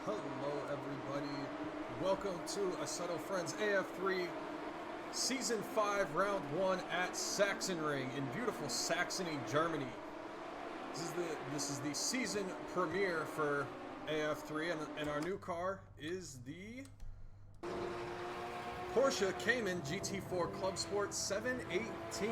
Hello everybody, welcome to Assetto Friends AF3 Season 5 Round 1 at Sachsenring in beautiful Saxony, Germany. This is the season premiere for AF3 and our new car is the Porsche Cayman GT4 Club Sport 718.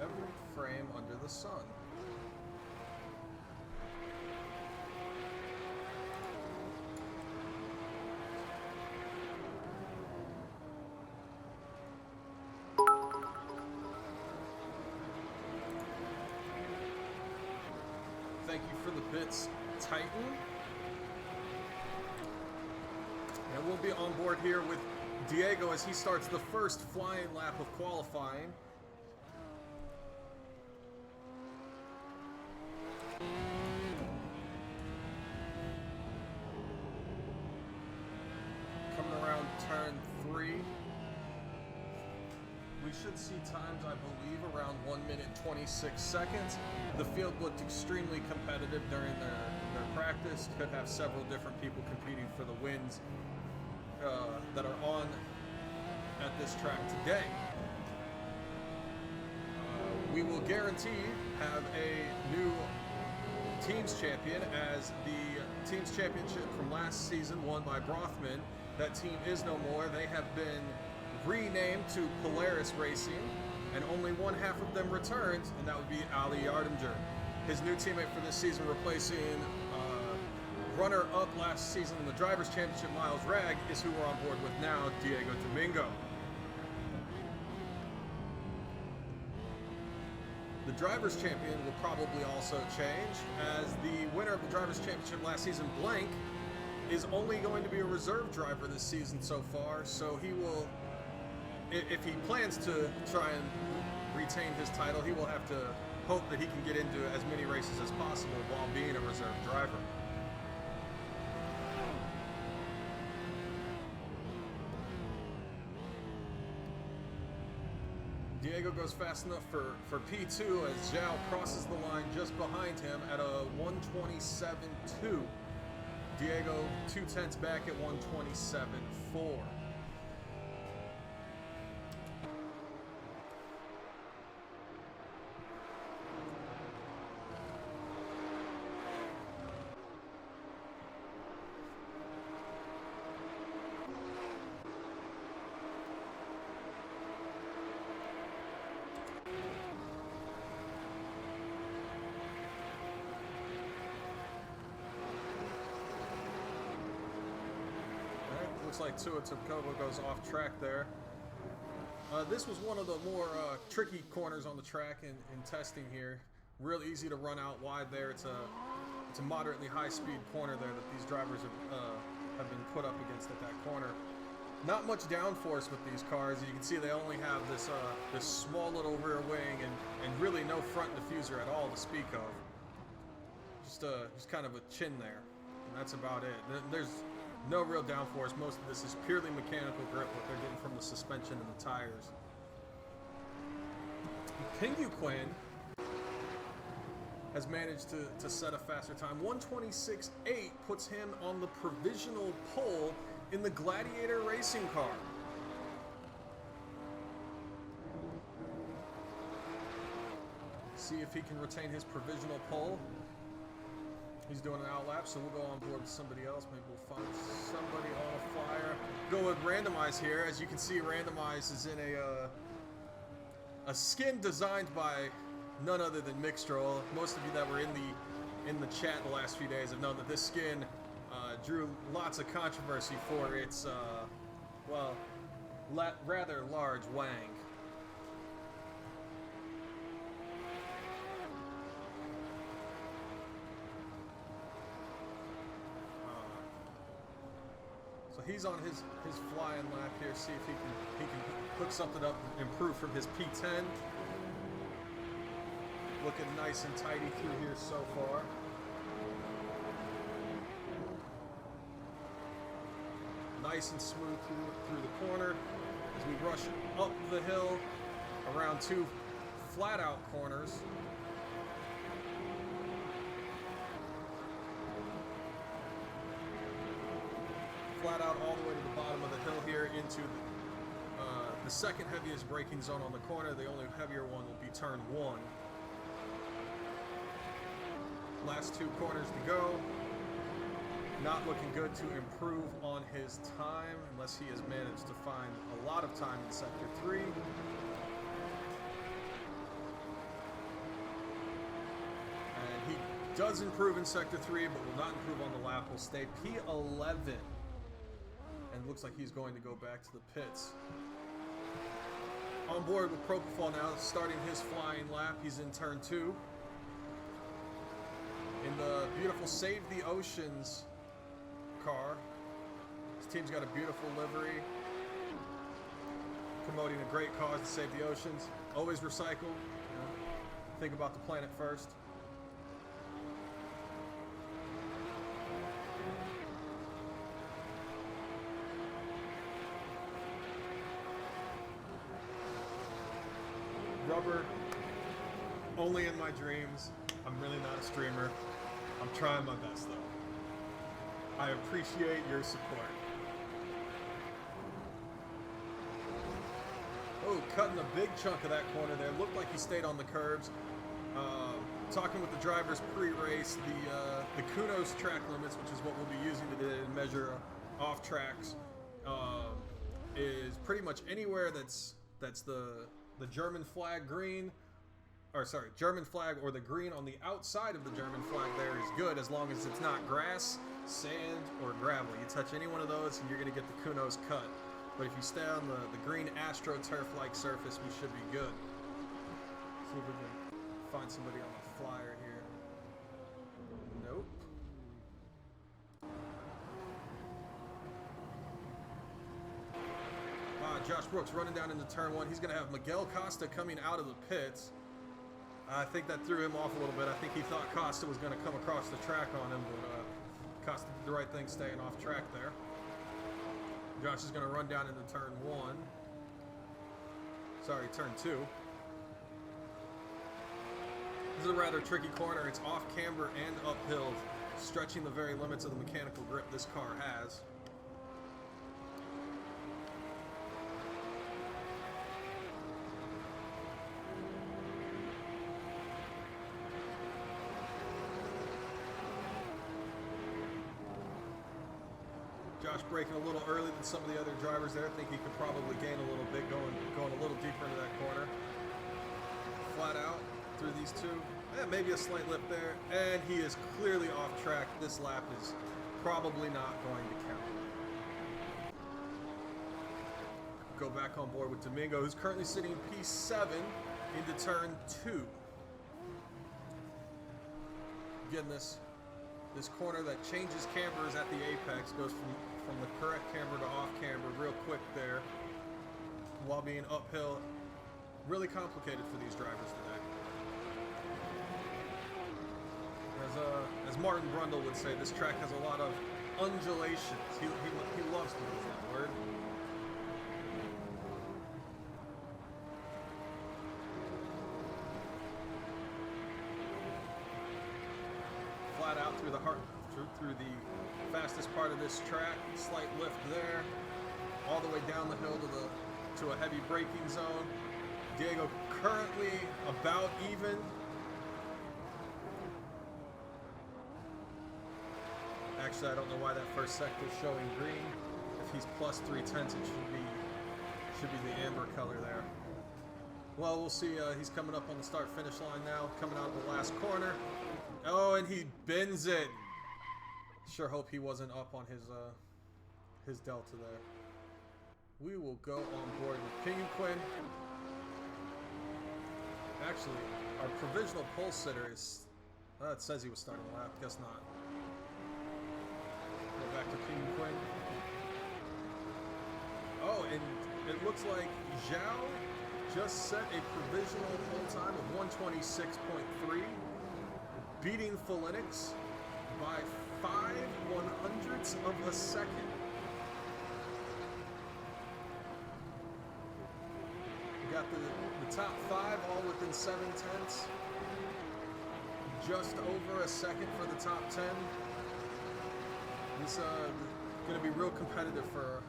Every frame under the sun. Thank you for the bits, Titan. And we'll be on board here with Diego as he starts the first flying lap of qualifying. Coming around turn 3, we should see times, I believe, around 1 minute and 26 seconds. The field looked extremely competitive during their practice. Could have several different people competing for the wins that are on at this track today. We will guarantee have a new Teams champion, as the Teams championship from last season won by Brothman. That team is no more. They have been renamed to Polaris Racing, and only one half of them returned, and that would be Ali Yardimger. His new teammate for this season, replacing runner-up last season in the Drivers' Championship, Miles Ragg, is who we're on board with now, Diego Domingo. The Drivers' Champion will probably also change, as the winner of the Drivers' Championship last season, Blank, is only going to be a reserve driver this season so far, so he will, if he plans to try and retain his title, he will have to hope that he can get into as many races as possible while being a reserve driver. Diego goes fast enough for P2 as Zhao crosses the line just behind him at a 127.2. Diego 2/10 back at 127.4. Looks like Tua Tokova goes off track there. This was one of the more tricky corners on the track in testing here. Real easy to run out wide there. It's a moderately high-speed corner there that these drivers have been put up against at that corner. Not much downforce with these cars. You can see they only have this this small little rear wing and really no front diffuser at all to speak of. Just kind of a chin there, and that's about it. There's no real downforce. Most of this is purely mechanical grip, what they're getting from the suspension and the tires. Pingu Quinn has managed to set a faster time. 126.8 puts him on the provisional pole in the Gladiator racing car. See if he can retain his provisional pole. He's doing an outlap, so we'll go on board with somebody else. Maybe we'll find somebody on a flyer. Go with Randomize here. As you can see, Randomize is in a skin designed by none other than Mixtro. Most of you that were in the chat the last few days have known that this skin drew lots of controversy for its well, rather large wang. So he's on his flying lap here. See if he can hook something up, improve from his P10. Looking nice and tidy through here so far. Nice and smooth through the corner. as we rush up the hill around 2 flat-out corners. Flat out all the way to the bottom of the hill here into the second heaviest braking zone on the corner. The only heavier one will be turn 1. Last 2 corners to go. Not looking good to improve on his time unless he has managed to find a lot of time in sector 3. And he does improve in sector 3, but will not improve on the lap. Will stay P11. And looks like he's going to go back to the pits. On board with Propofol now, starting his flying lap. He's in turn 2. In the beautiful Save the Oceans car. His team's got a beautiful livery. Promoting a great cause to save the oceans. Always recycle. You know, think about the planet first. Rubber, only in my dreams. I'm really not a streamer. I'm trying my best though. I appreciate your support. Oh, cutting a big chunk of that corner there. Looked like he stayed on the curbs. Talking with the drivers pre-race, the Kunos track limits, which is what we'll be using today to measure off tracks, is pretty much anywhere that's the German flag green, or sorry, German flag or the green on the outside of the German flag there is good, as long as it's not grass, sand, or gravel. You touch any one of those and you're going to get the Kunos cut. But if you stay on the green AstroTurf-like surface, we should be good. See if we can find somebody on the flyer here. Nope. Josh Brooks running down into turn 1. He's going to have Miguel Costa coming out of the pits. I think that threw him off a little bit. I think he thought Costa was going to come across the track on him, but Costa did the right thing staying off track there. Josh is going to run down into turn 1. Sorry, turn 2. This is a rather tricky corner. It's off camber and uphill, stretching the very limits of the mechanical grip this car has. Josh braking a little early than some of the other drivers there. I think he could probably gain a little bit going a little deeper into that corner. Flat out through these 2. Yeah, maybe a slight lip there. And he is clearly off track. This lap is probably not going to count. Go back on board with Domingo, who's currently sitting P7 into turn 2. Again, this corner that changes cambers at the apex goes from the correct camber to off camber real quick there, while being uphill. Really complicated for these drivers today. As Martin Brundle would say, this track has a lot of undulations. He loves to use that word. Flat out through the fastest part of this track. Slight lift there, all the way down the hill to a heavy braking zone. Diego currently about even. Actually, I don't know why that first sector is showing green. If he's plus 3/10, it should be the amber color there. Well, we'll see. He's coming up on the start-finish line now, coming out of the last corner. Oh, and he bends it. Sure hope he wasn't up on his delta there. We will go on board with Penguin. Actually, our provisional pole sitter is... it says he was starting the lap. Guess not. Go back to Penguin. Oh, and it looks like Zhao just set a provisional pole time of 126.3. Beating Phoenix by 5/100ths of a second. got the top 5 all within 7/10. Just over a second for the top 10. It's going to be real competitive for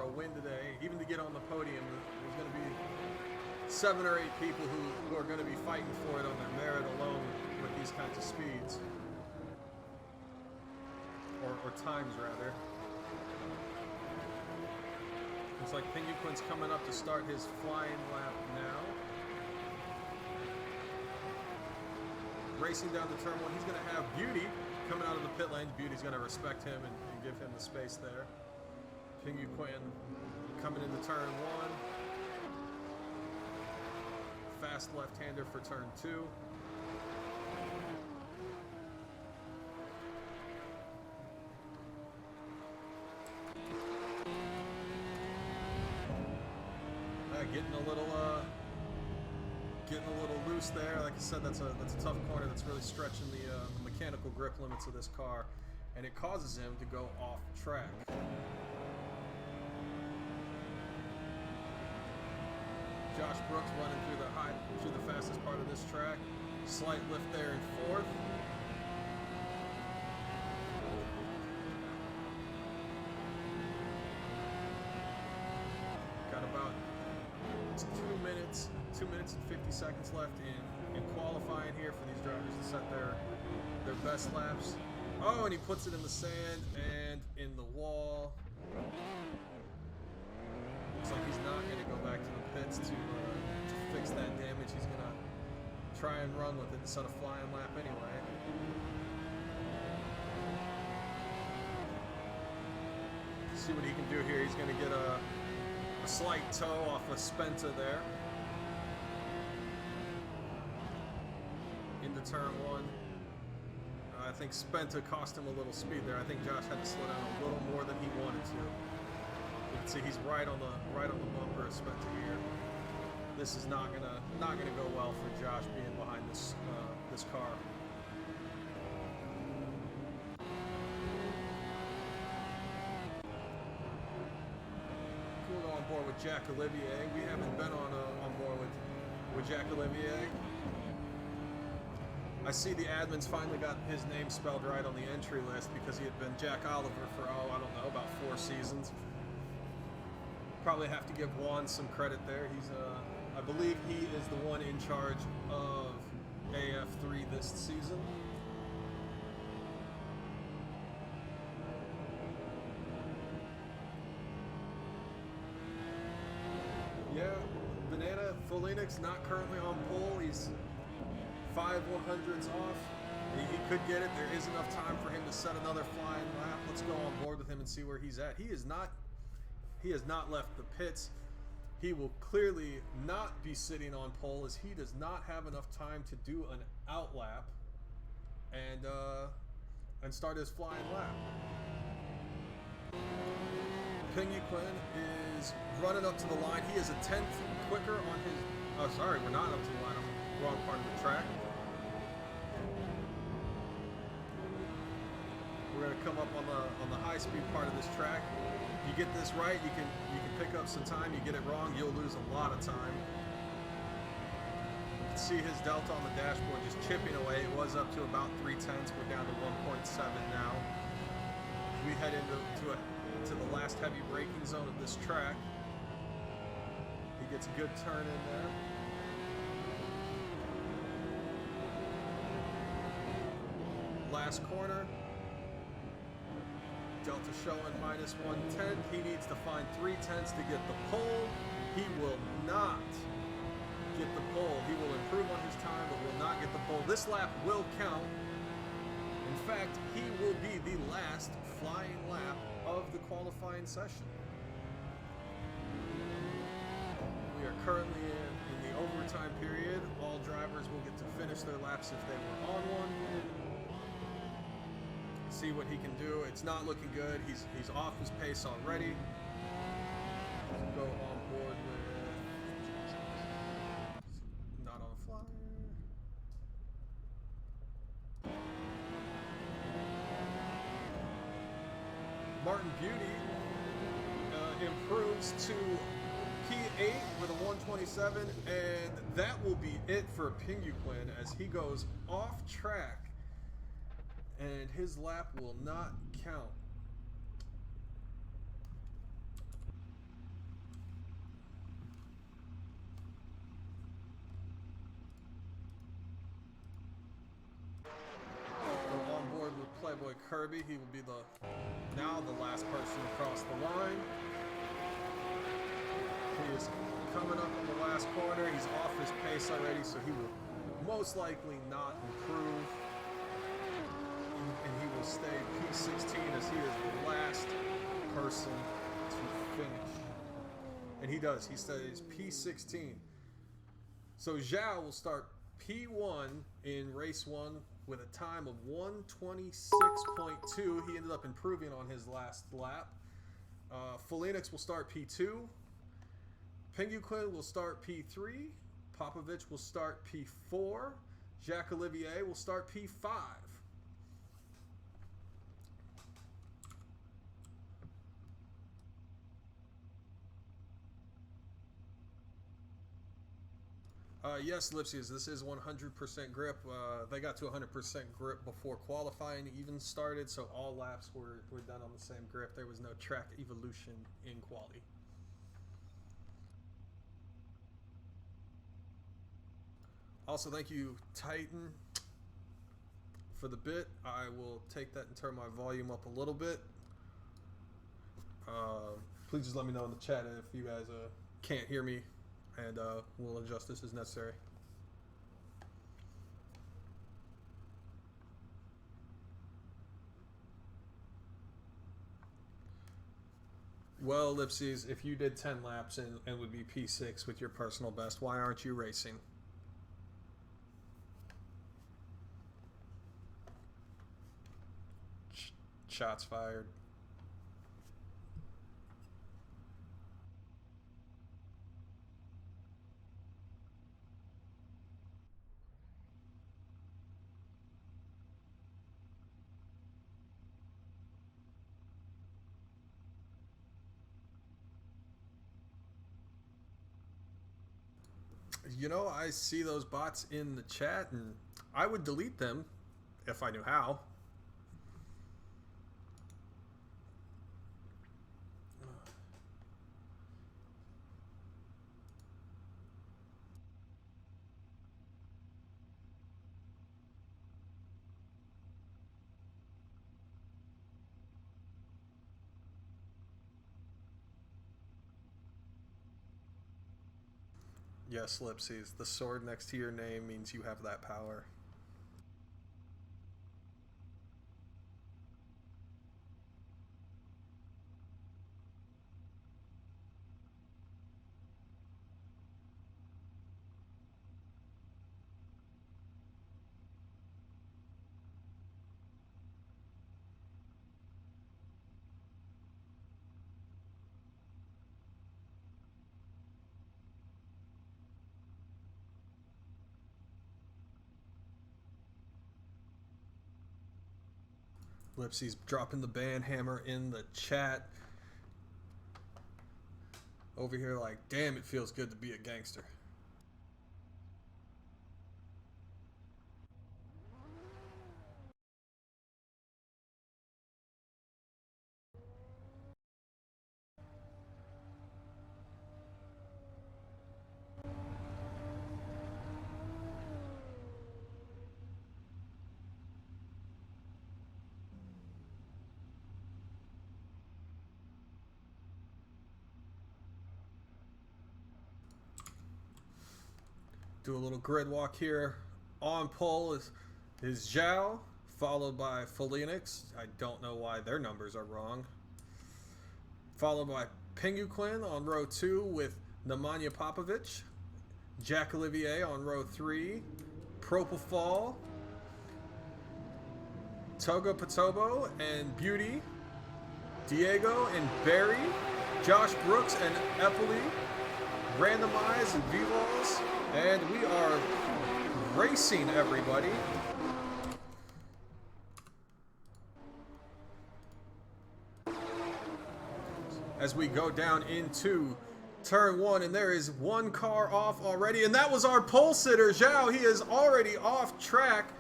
a win today. Even to get on the podium, there's going to be 7 or 8 people who are going to be fighting for it on their merit alone with these kinds of speeds. Or times, rather. Looks like Pinguquin's coming up to start his flying lap now. Racing down to turn 1, he's going to have Beauty coming out of the pit lane. Beauty's going to respect him and give him the space there. Pinguquin coming into turn 1. Fast left-hander for turn 2. Getting a little loose there. Like I said, that's a tough corner that's really stretching the mechanical grip limits of this car, and it causes him to go off track. Josh Brooks running through the fastest part of this track. Slight lift there in 4th. Got about 2 minutes and 50 seconds left in qualifying here for these drivers to set their best laps. Oh, and he puts it in the sand and in the wall. Looks like he's not going to go back to the pits to fix that damage. He's going to try and run with it instead of flying lap anyway. See what he can do here. He's going to get a slight toe off of Spenta there. Into turn 1. I think Spenta cost him a little speed there. I think Josh had to slow down a little more than he wanted to. You can see he's right on the bumper of Spenta here. This is not gonna go well for Josh being behind this car. We'll go on board with Jack Olivier. We haven't been on board with Jack Olivier. I see the admins finally got his name spelled right on the entry list because he had been Jack Oliver for, I don't know, about 4 seasons. Probably have to give Juan some credit there. He's, I believe he is the one in charge of AF3 this season. Yeah, Banana Folinix not currently on pole. He's 5 100s off. He could get it. There is enough time for him to set another flying lap. Let's go on board with him and see where he's at. He has not left the pits. He will clearly not be sitting on pole as he does not have enough time to do an out lap and start his flying lap. Pinguquin is running up to the line. He is a 10th quicker on his. Oh, sorry, we're not up to the line. I'm on the wrong part of the track. We're going to come up on the high-speed part of this track. If you get this right, you can pick up some time. You get it wrong, you'll lose a lot of time. You can see his delta on the dashboard just chipping away. It was up to about 3/10. We're down to 1.7 now. We head to the last heavy braking zone of this track. He gets a good turn in there. Last corner. Delta showing minus 110. He needs to find 3/10 to get the pole. He will not get the pole. He will improve on his time, but will not get the pole. This lap will count. In fact, he will be the last flying lap of the qualifying session. We are currently in the overtime period. All drivers will get to finish their laps if they were on one. See what he can do. It's not looking good. He's off his pace already. Let's go on board with not on flyer. Martin Beauty improves to P8 with a 127, and that will be it for Pinguquin as he goes off track, and his lap will not count. We're on board with Playboy Kirby. He will be now the last person to cross the line. He is coming up on the last corner. He's off his pace already, so he will most likely not improve. And he will stay P16 as he is the last person to finish. And he does. He stays P16. So Zhao will start P1 in race 1 with a time of 1:26.2. He ended up improving on his last lap. Felix will start P2. Pinguquin will start P3. Popovich will start P4. Jacques Olivier will start P5. Yes, Lipsies, this is 100% grip. They got to 100% grip before qualifying even started, so all laps were done on the same grip. There was no track evolution in quali. Also, thank you, Titan, for the bit. I will take that and turn my volume up a little bit. Please just let me know in the chat if you guys can't hear me, and we'll adjust this as necessary. Well, Lipsies, if you did 10 laps and would be P6 with your personal best, why aren't you racing? Shots fired. You know, I see those bots in the chat, and I would delete them if I knew how. Yes, Lipsies, the sword next to your name means you have that power. Lipsy's dropping the band hammer in the chat. Over here like, damn, it feels good to be a gangster. Do a little grid walk here. On pole is Zhao, followed by Felix. I don't know why their numbers are wrong. Followed by Pinguquin on row 2 with Nemanja Popovich. Jacques Olivier on row 3. Propofol, Togo Patobo and Beauty. Diego and Barry. Josh Brooks and Eppley. Randomize and Vivals. And we are racing, everybody. As we go down into turn one, and there is one car off already, and that was our pole sitter, Zhao. He is already off track.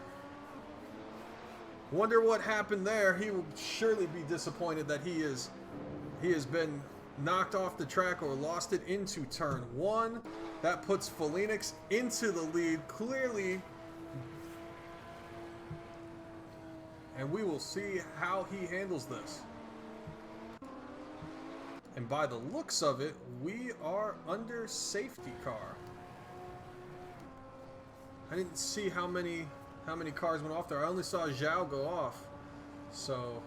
Wonder what happened there. He will surely be disappointed that he has been knocked off the track or lost it into turn one. That puts Phoenix into the lead clearly. And we will see how he handles this. And by the looks of it, we are under safety car. I didn't see how many cars went off there. I only saw Zhao go off. So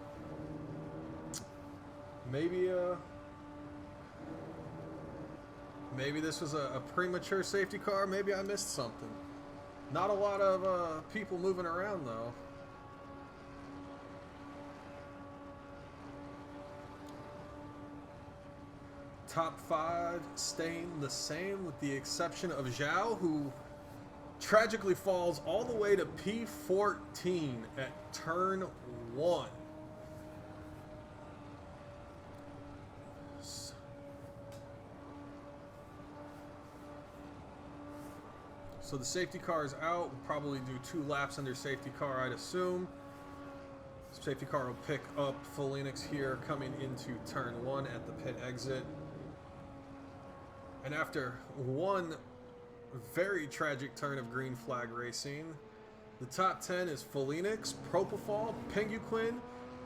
maybe this was a premature safety car. Maybe I missed something. Not a lot of people moving around though. Top 5 staying the same with the exception of Zhao, who tragically falls all the way to P14 at turn 1. So the safety car is out. We'll probably do 2 laps under safety car, I'd assume. Safety car will pick up Phoenix here coming into turn 1 at the pit exit. And after one very tragic turn of green flag racing, the top 10 is Phoenix, Propofol, Penguin,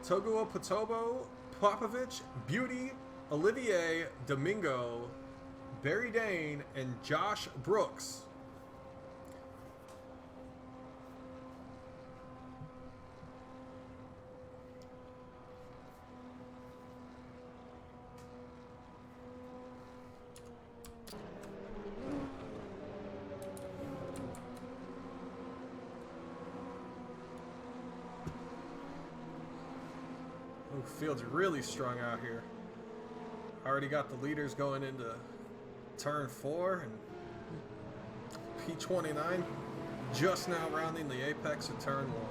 Togua Potobo, Popovich, Beauty, Olivier, Domingo, Barry Dane, and Josh Brooks. Field's really strung out here. Already got the leaders going into turn 4 and P29 just now rounding the apex of turn 1.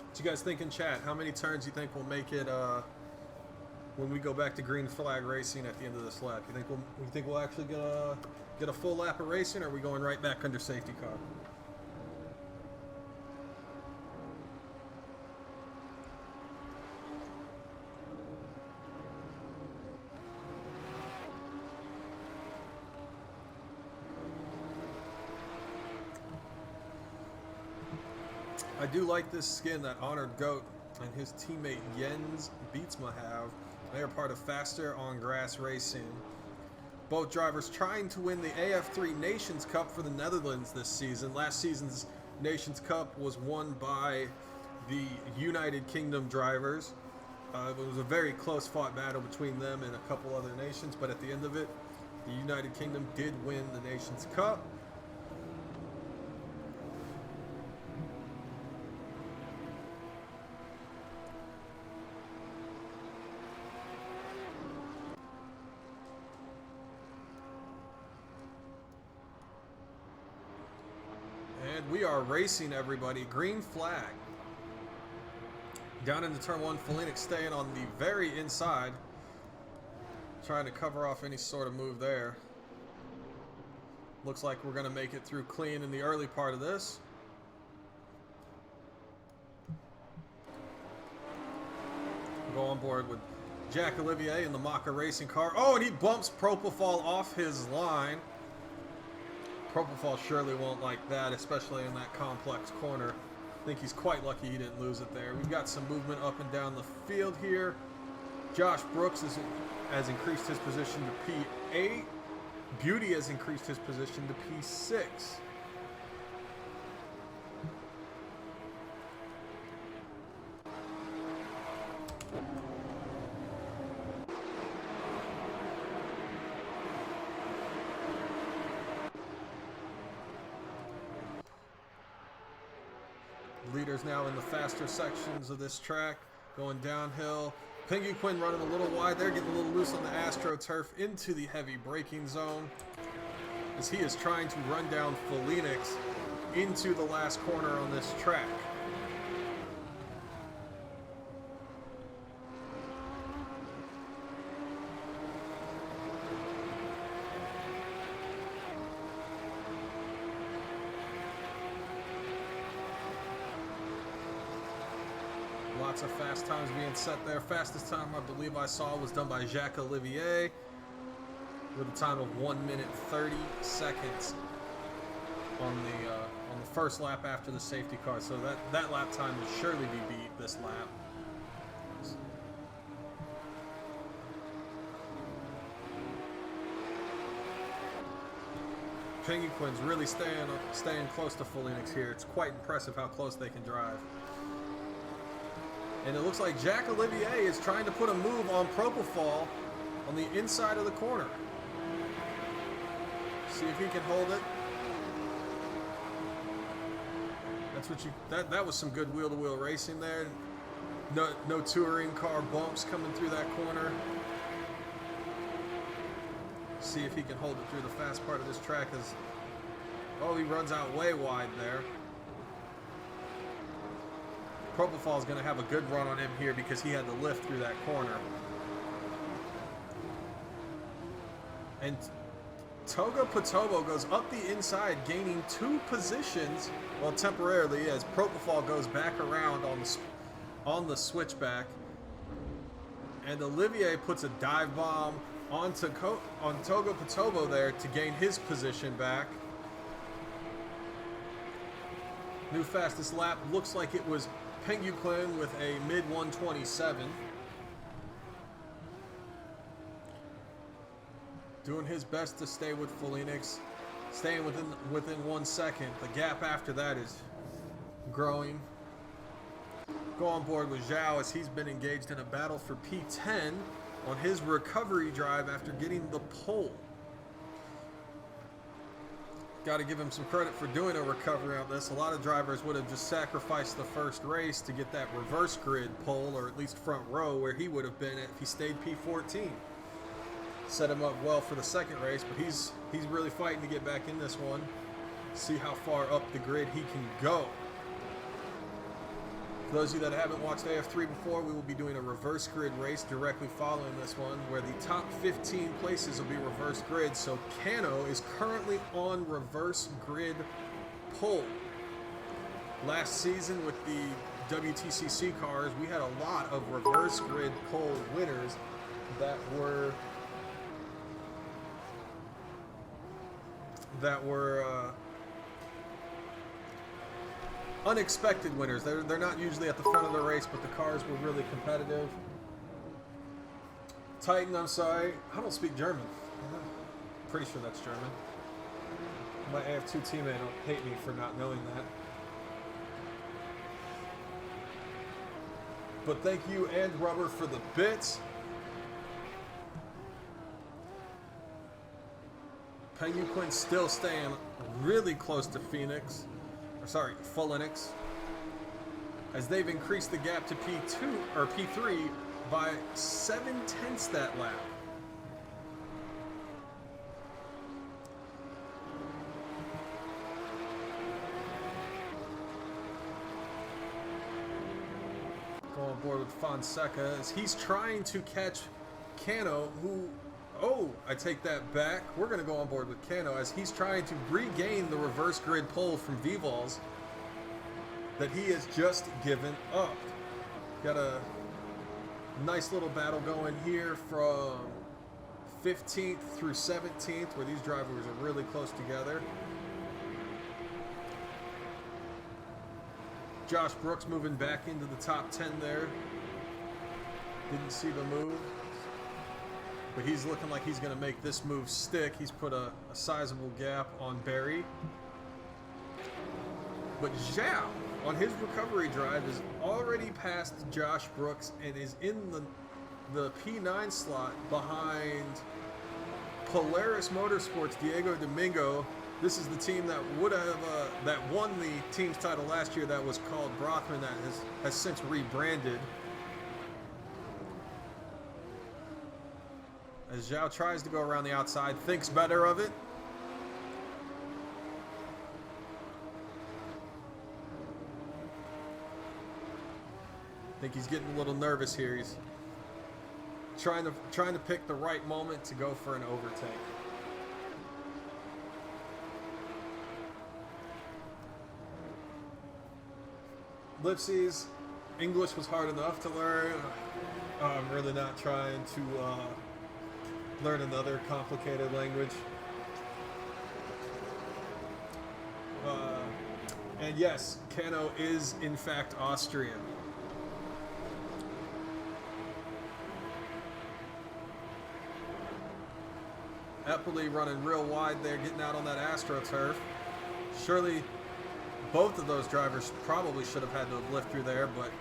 What you guys think in chat? How many turns you think we'll make it when we go back to green flag racing at the end of this lap? You think we'll actually get a full lap of racing, or are we going right back under safety car? I do like this skin that Honored Goat and his teammate Jens Beatsma have. They are part of Faster on Grass Racing. Both drivers trying to win the AF3 Nations Cup for the Netherlands this season. Last season's Nations Cup was won by the United Kingdom drivers. It was a very close fought battle between them and a couple other nations, but at the end of it, the United Kingdom did win the Nations Cup. We are racing, everybody. Green flag. Down into turn 1, Phoenix staying on the very inside. Trying to cover off any sort of move there. Looks like we're going to make it through clean in the early part of this. Go on board with Jack Olivier in the Maka racing car. Oh, and he bumps Propofol off his line. Propofol surely won't like that, especially in that complex corner. I think he's quite lucky he didn't lose it there. We've got some movement up and down the field here. Josh Brooks has increased his position to P8. Beauty has increased his position to P6. Leaders now in the faster sections of this track, going downhill. Penguin running a little wide there, getting a little loose on the AstroTurf into the heavy braking zone as he is trying to run down Phoenix into the last corner on this track. Lots of fast times being set there. Fastest time I believe I saw was done by Jacques Olivier with a time of 1 minute 30 seconds on the first lap after the safety car. So that lap time will surely be beat this lap. Penguin's really staying close to Phoenix here. It's quite impressive how close they can drive. And it looks like Jacques Olivier is trying to put a move on Propofol on the inside of the corner. See if he can hold it. That's what that was some good wheel-to-wheel racing there. No touring car bumps coming through that corner. See if he can hold it through the fast part of this track as he runs out way wide there. Propofol is going to have a good run on him here because he had to lift through that corner. And Togo Patobo goes up the inside, gaining 2 positions, well, temporarily, as Propofol goes back around on the switchback. And Olivier puts a dive bomb on Togo Patobo there to gain his position back. New fastest lap looks like it was Penguin with a mid-127. Doing his best to stay with Phoenix. Staying within 1 second. The gap after that is growing. Go on board with Zhao as he's been engaged in a battle for P10 on his recovery drive after getting the pole. Got to give him some credit for doing a recovery on this. A lot of drivers would have just sacrificed the first race to get that reverse grid pole, or at least front row, where he would have been if he stayed P14. Set him up well for the second race, but he's really fighting to get back in this one. See how far up the grid he can go. For those of you that haven't watched AF3 before, we will be doing a reverse grid race directly following this one, where the top 15 places will be reverse grid. So Cano is currently on reverse grid pole. Last season with the WTCC cars, we had a lot of reverse grid pole winners that were unexpected winners. They're not usually at the front of the race, but the cars were really competitive. Titan, I'm sorry, I don't speak German. Pretty sure that's German. My AF2 teammate will hate me for not knowing that. But thank you and Rubber for the bits. Penguin still staying really close to Phoenix. Phoenix, as they've increased the gap to P2 or P3 by 0.7 that lap. Go on board with Fonseca as he's trying to catch Cano, who, I take that back. We're going to go on board with Cano as he's trying to regain the reverse grid pole from Vivals that he has just given up. Got a nice little battle going here from 15th through 17th, where these drivers are really close together. Josh Brooks moving back into the top 10 there. Didn't see the move. But he's looking like he's going to make this move stick. He's put a sizable gap on Barry. But Zhao, on his recovery drive, is already past Josh Brooks and is in the P9 slot behind Polaris Motorsports' Diego Domingo. This is the team that would have that won the team's title last year. That was called Brothman. That has since rebranded. As Zhao tries to go around the outside, thinks better of it. I think he's getting a little nervous here. He's trying to pick the right moment to go for an overtake. Ellipses, English was hard enough to learn. I'm really not trying to learn another complicated language. And yes, Kano is in fact Austrian. Eppley running real wide there, getting out on that AstroTurf. Surely both of those drivers probably should have had to have lived through there, but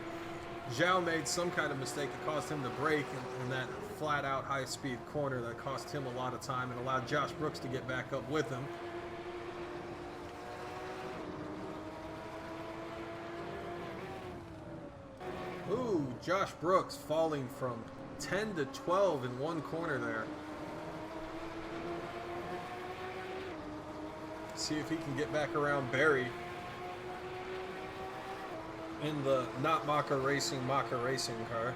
Zhao made some kind of mistake that caused him to brake in that flat-out high-speed corner that cost him a lot of time and allowed Josh Brooks to get back up with him. Ooh, Josh Brooks falling from 10 to 12 in one corner there. See if he can get back around Barry in the not Maka Racing car.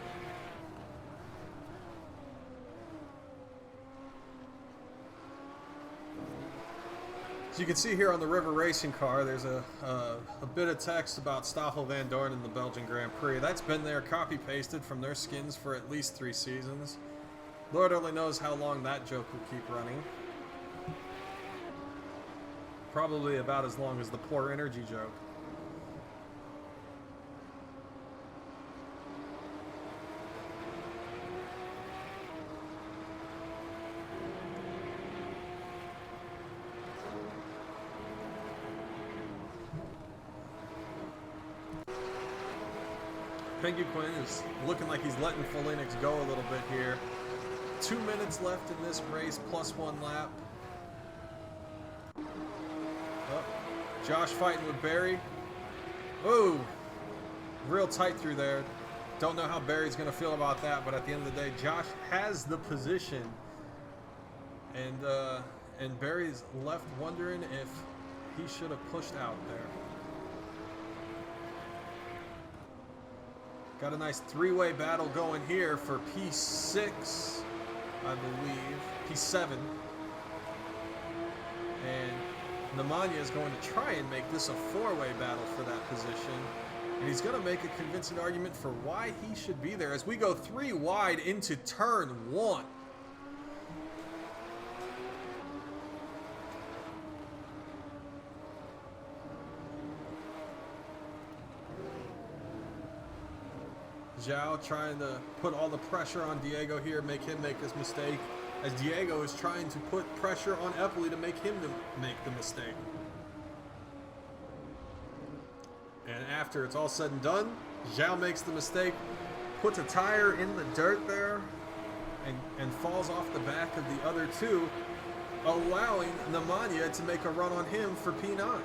As you can see here on the River Racing car, there's a bit of text about Stoffel Van Dorn in the Belgian Grand Prix. That's been there copy-pasted from their skins for at least 3 seasons. Lord only knows how long that joke will keep running. Probably about as long as the poor energy joke. Penguin is looking like he's letting Phoenix go a little bit here. 2 minutes left in this race, plus 1 lap. Oh, Josh fighting with Barry. Oh, real tight through there. Don't know how Barry's going to feel about that, but at the end of the day, Josh has the position. And Barry's left wondering if he should have pushed out there. Got a nice 3-way battle going here for P6, I believe. P7. And Nemanja is going to try and make this a 4-way battle for that position. And he's going to make a convincing argument for why he should be there as we go 3 wide into turn 1. Zhao trying to put all the pressure on Diego here, make him make this mistake, as Diego is trying to put pressure on Eppley to make him make the mistake. And after it's all said and done, Zhao makes the mistake, puts a tire in the dirt there, and falls off the back of the other 2, allowing Nemanja to make a run on him for P9.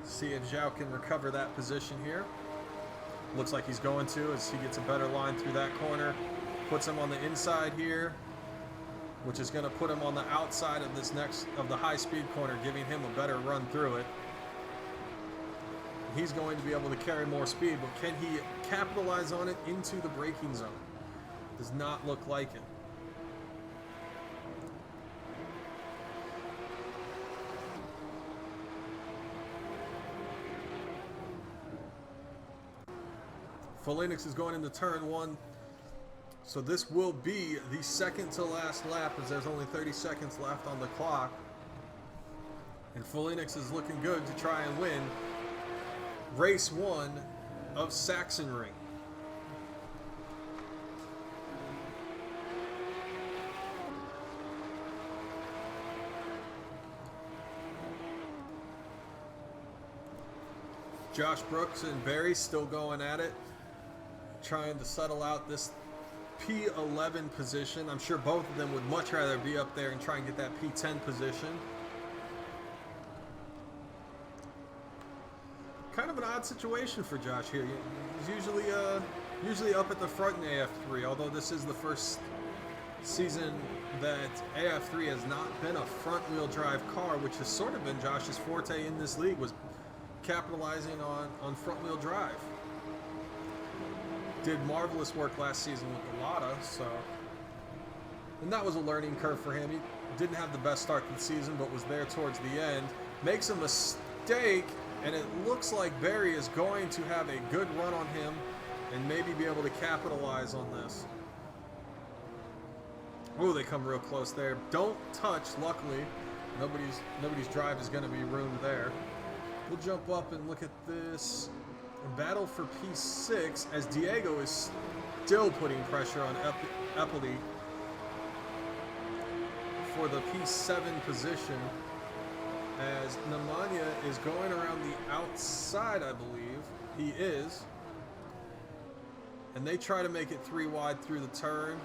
See if Zhao can recover that position here. Looks like he's going to, as he gets a better line through that corner. Puts him on the inside here, which is going to put him on the outside of this of the high-speed corner, giving him a better run through it. He's going to be able to carry more speed, but can he capitalize on it into the braking zone? Does not look like it. Phoenix is going into turn 1, so this will be the second to last lap as there's only 30 seconds left on the clock. And Phoenix is looking good to try and win race 1 of Sachsenring. Josh Brooks and Barry still going at it, trying to settle out this P11 position. I'm sure both of them would much rather be up there and try and get that P10 position. Kind of an odd situation for Josh here. He's usually up at the front in AF3, although this is the first season that AF3 has not been a front-wheel drive car, which has sort of been Josh's forte in this league, was capitalizing on front-wheel drive. Did marvelous work last season with the Lada, so... And that was a learning curve for him. He didn't have the best start to the season, but was there towards the end. Makes a mistake, and it looks like Barry is going to have a good run on him and maybe be able to capitalize on this. Oh, they come real close there. Don't touch, luckily. Nobody's drive is going to be ruined there. We'll jump up and look at this. Battle for P6 as Diego is still putting pressure on Eppley for the P7 position, as Nemanja is going around the outside, I believe. He is. And they try to make it 3 wide through the turn.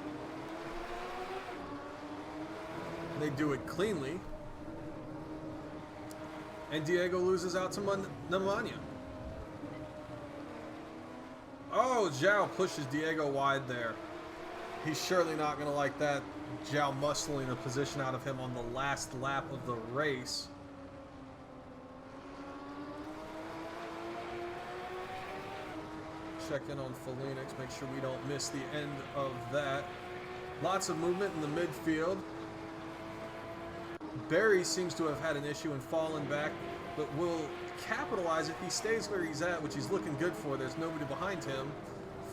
They do it cleanly. And Diego loses out to Nemanja. Oh, Zhao pushes Diego wide there. He's surely not going to like that. Zhao muscling a position out of him on the last lap of the race. Check in on Felix, make sure we don't miss the end of that. Lots of movement in the midfield. Barry seems to have had an issue and fallen back, but will capitalize if he stays where he's at, which he's looking good for. There's nobody behind him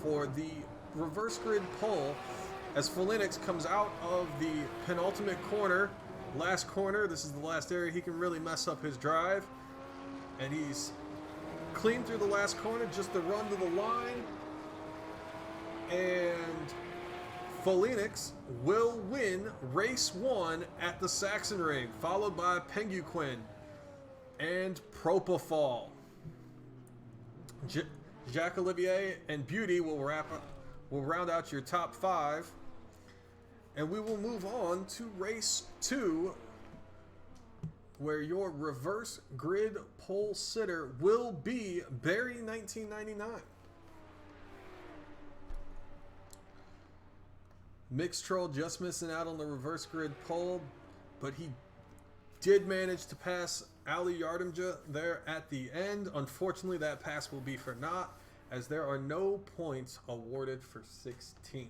for the reverse grid pole as Felix comes out of the penultimate corner, last corner. This is the last area he can really mess up his drive, and he's clean through the last corner, just the run to the line, and Felix will win race 1 at the Sachsenring, followed by Penguin and Propofol. Jacques Olivier and Beauty will round out your top 5, and we will move on to race 2, where your reverse grid pole sitter will be Barry 1999. Mixed Troll just missing out on the reverse grid pole, but he did manage to pass Ali Yardimja there at the end. Unfortunately, that pass will be for naught, as there are no points awarded for 16th.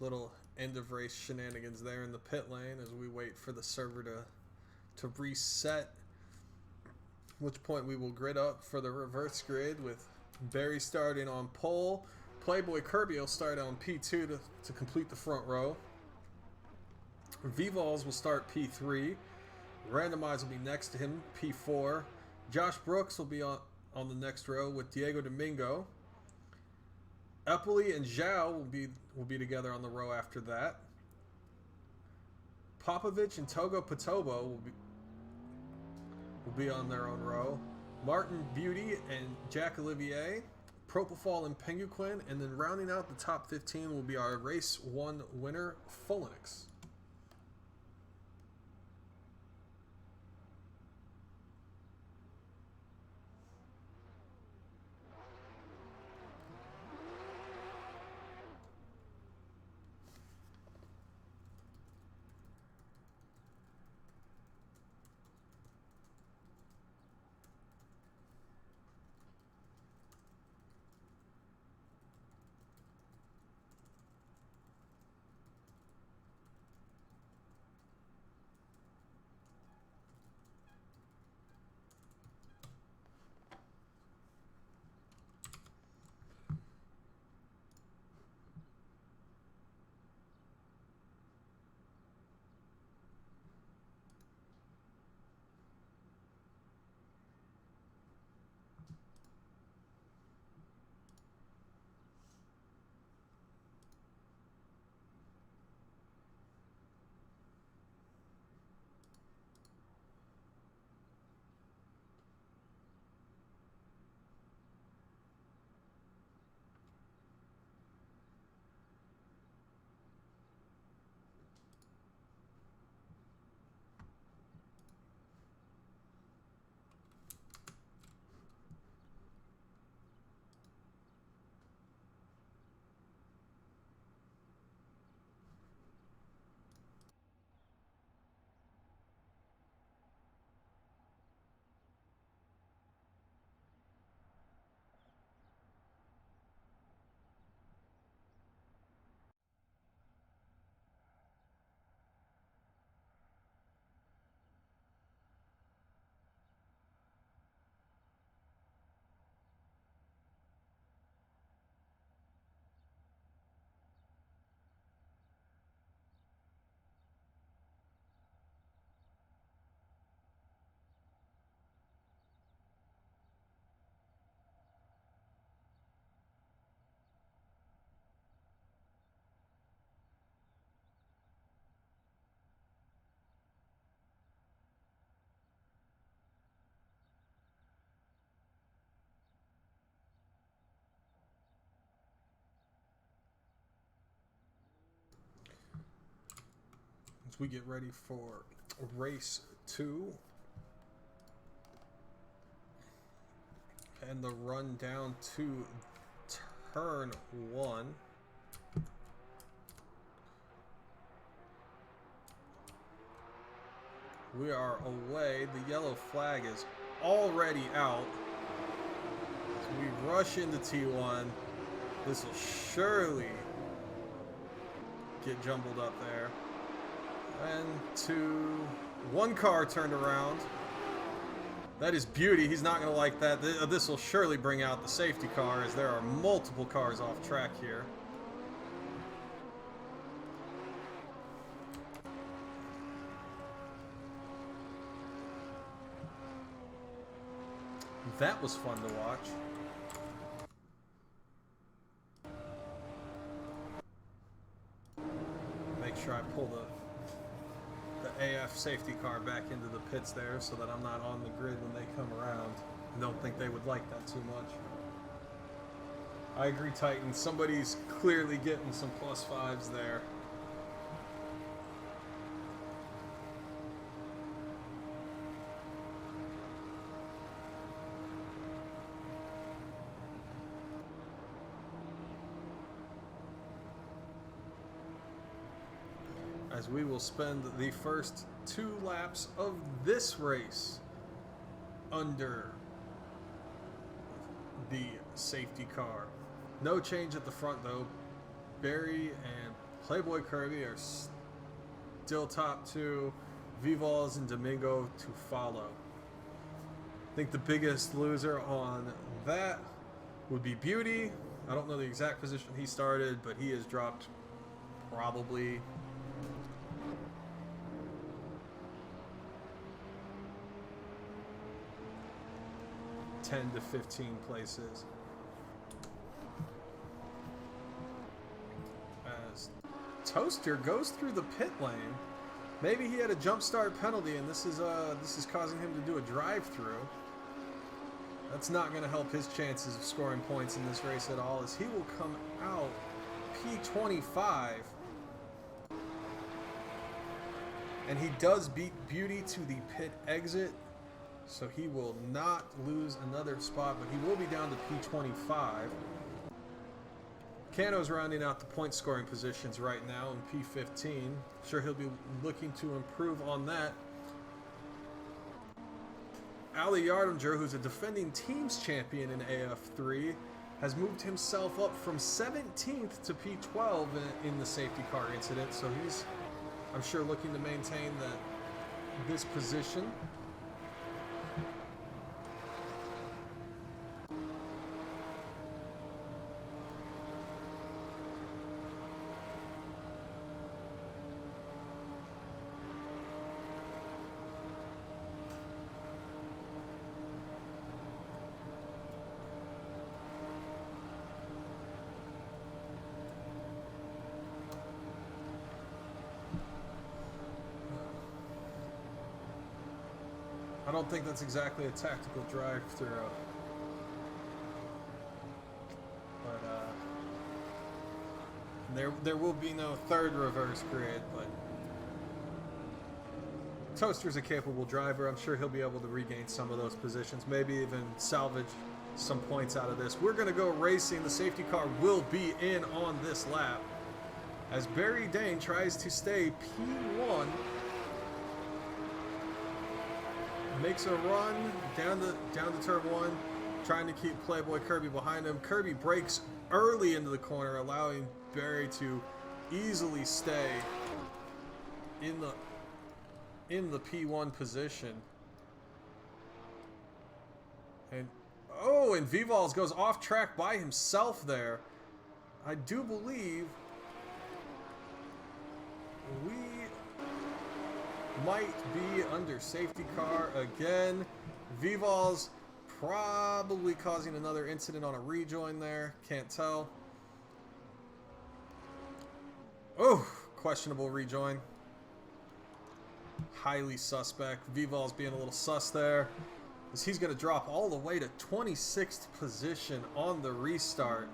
Little end of race shenanigans there in the pit lane as we wait for the server to reset, at which point we will grid up for the reverse grid with Barry starting on pole. Playboy Kirby will start on P2 to complete the front row. Vivals will start P3. Randomize will be next to him, P4. Josh Brooks will be on the next row with Diego Domingo. Eppley and Zhao will be together on the row after that. Popovich and Togo Patobo will be on their own row. Martin Beauty and Jack Olivier, Propofol and Penguin, and then rounding out the top 15 will be our race 1 winner, Felix. as we get ready for race 2 and the run down to turn 1. We are away. The yellow flag is already out. So we rush into T1. This will surely get jumbled up there. And one car turned around. That is beauty. He's not going to like that. This will surely bring out the safety car, as there are multiple cars off track here. That was fun to watch. Make sure I pull the AF safety car back into the pits there so that I'm not on the grid when they come around. I don't think they would like that too much. I agree, Titan. Somebody's clearly getting some +5s there. As we will spend the first 2 laps of this race under the safety car. No change at the front though. Barry and Playboy Kirby are still top 2. Vivals and Domingo to follow. I think the biggest loser on that would be Beauty. I don't know the exact position he started, but he has dropped probably 10 to 15 places. As Toaster goes through the pit lane. Maybe he had a jump start penalty, and this is causing him to do a drive-through. That's not going to help his chances of scoring points in this race at all, as he will come out P25. And he does beat Beauty to the pit exit. So he will not lose another spot, but he will be down to P25. Cano's rounding out the point scoring positions right now in P15. Sure, he'll be looking to improve on that. Ali Yardinger, who's a defending teams champion in AF3, has moved himself up from 17th to P12 in the safety car incident. So he's, I'm sure, looking to maintain this position. I don't think that's exactly a tactical drive-through. But there will be no third reverse grid, but Toaster's a capable driver. I'm sure he'll be able to regain some of those positions, maybe even salvage some points out of this. We're going to go racing. The safety car will be in on this lap as Barry Dane tries to stay P1. Makes a run down to turn 1, trying to keep Playboy Kirby behind him. Kirby breaks early into the corner, allowing Barry to easily stay in the P1 position. And Vivals goes off track by himself there. I do believe we might be under safety car again. Vivals probably causing another incident on a rejoin there. Can't tell. Oh, questionable rejoin. Highly suspect. Vivals being a little sus there, as he's going to drop all the way to 26th position on the restart.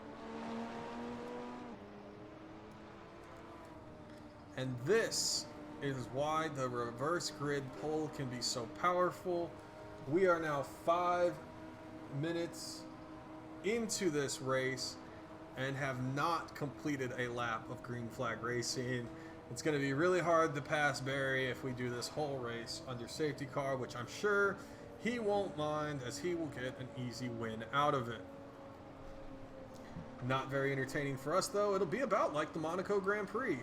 And this It is why the reverse grid pole can be so powerful. We are now 5 minutes into this race and have not completed a lap of green flag racing. It's going to be really hard to pass Barry if we do this whole race under safety car, which I'm sure he won't mind, as he will get an easy win out of it. Not very entertaining for us, though. It'll be about like the Monaco Grand Prix.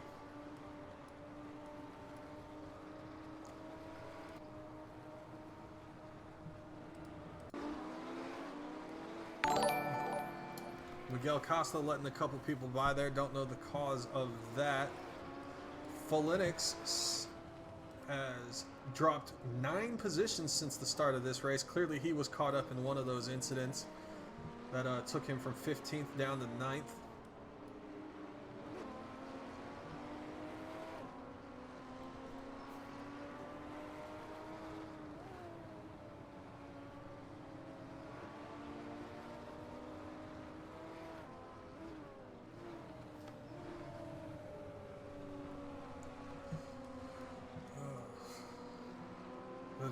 Miguel Costa letting a couple people by there. Don't know the cause of that. Folinix has dropped 9 positions since the start of this race. Clearly he was caught up in one of those incidents that took him from 15th down to 9th.